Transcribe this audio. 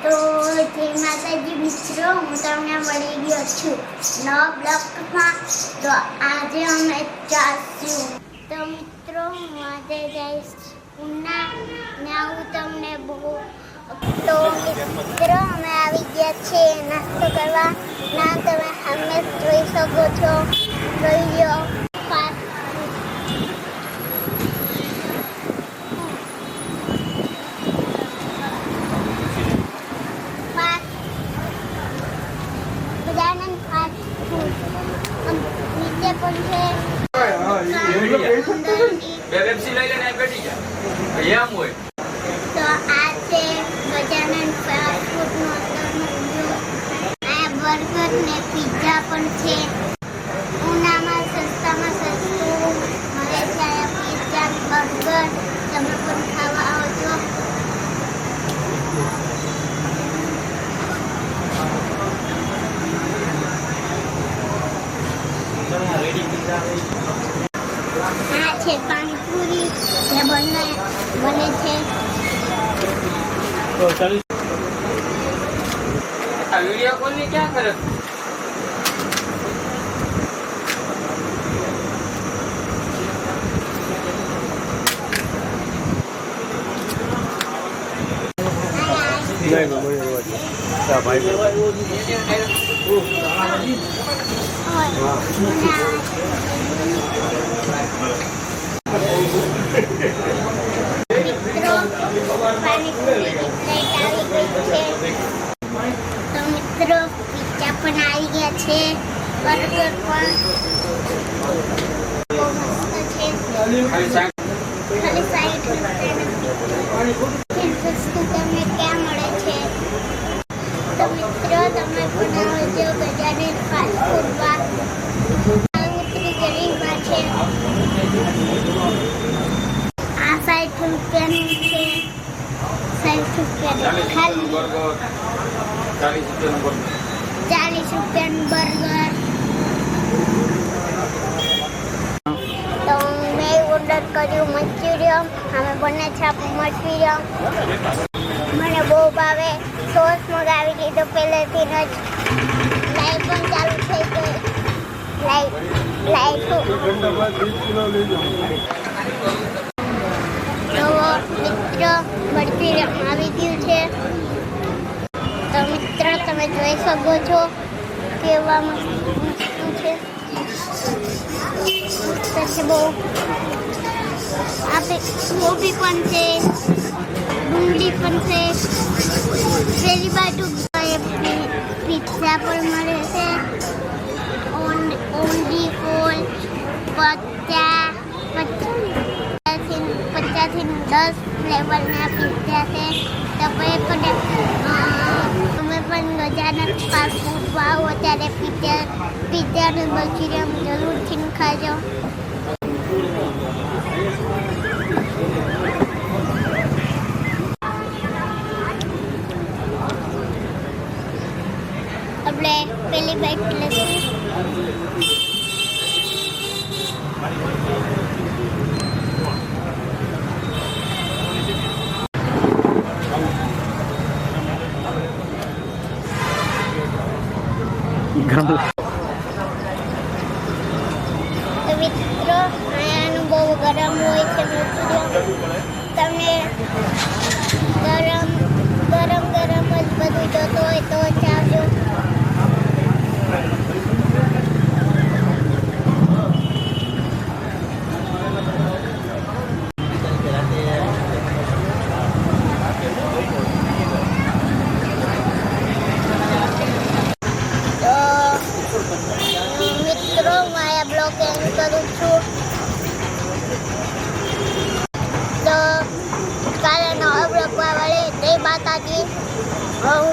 તો જય માતાજી મિત્રો, હું તમને મળી ગયો છું નવા બ્લોગમાં. તો આજે અમે ચાલશું. તો મિત્રો હું આજે જઈશ ઉના ને હું તમને બહુ. તો મિત્રો અમે આવી ગયા છીએ નાસ્તો કરવા. ના તમે સામે જોઈ શકો છો, જોઈ લો. તો આ છે ગજાનન ફાસ્ટ ફૂડનો આ બર્ગર ને પિઝા પણ છે. ઉનામાં સસ્તામાં સસ્તું મળે છે આ પિઝા બર્ગર. તમે પણ ખાવા આવજો. આ છે પાણીપુરી જે બને છે. वीडियो कॉल में क्या कर તો મિત્રો પિઝા પણ આવી ગયા છે, બર્ગર પણ બહુ મસ્ત છે. ખાલી 60 સસ્તું તમને ક્યાં મળે છે. તો મિત્રો તમે પણ આવજો ગજાનન ફાસ્ટ ફૂડમાં. ઉતરી ગરીબમાં છે. આ 60 રૂપિયાનું છે. 60 રૂપિયાનું ખાલી 40 રૂપિયાનું બર્ગર. તો મેં ઓર્ડર કર્યું મંચુરિયન. અમે બને છે મંચુરિયન. મને બહુ ભાવે. સોસ મંગાવી દીધો પહેલેથી જ. લાઈટ પણ ચાલુ થઈ ગઈ. લાઈટ મિત્રો મંચુરિયન આવી ગયું છે. તો મિત્રો તમે જોઈ શકો છો કેવા મસ્ત છે. બહુ ગોભી પણ છે, ડુંગળી પણ છે. પેલી બાજુ પિઝા પણ મળે છે. ઓનલી ફોર 50 થી 10 ફ્લેવરના પિઝા છે. તમે પણ ગજાનન ફાસ્ટ ફૂડમાં આવો ત્યારે પિઝાનું મંચુરિયન જરૂરથી ખાજો. આપણે પેલી બાઈટ લઈશું. તો મિત્રો આનું બહુ ગરમ હોય છે મંચુરિયન. તમને ગરમ જ બધું જોતું હોય તો ચાવજો. કરું છું. તો કાલે નવા બ્લોગ માં મળે. જય માતાજી. હું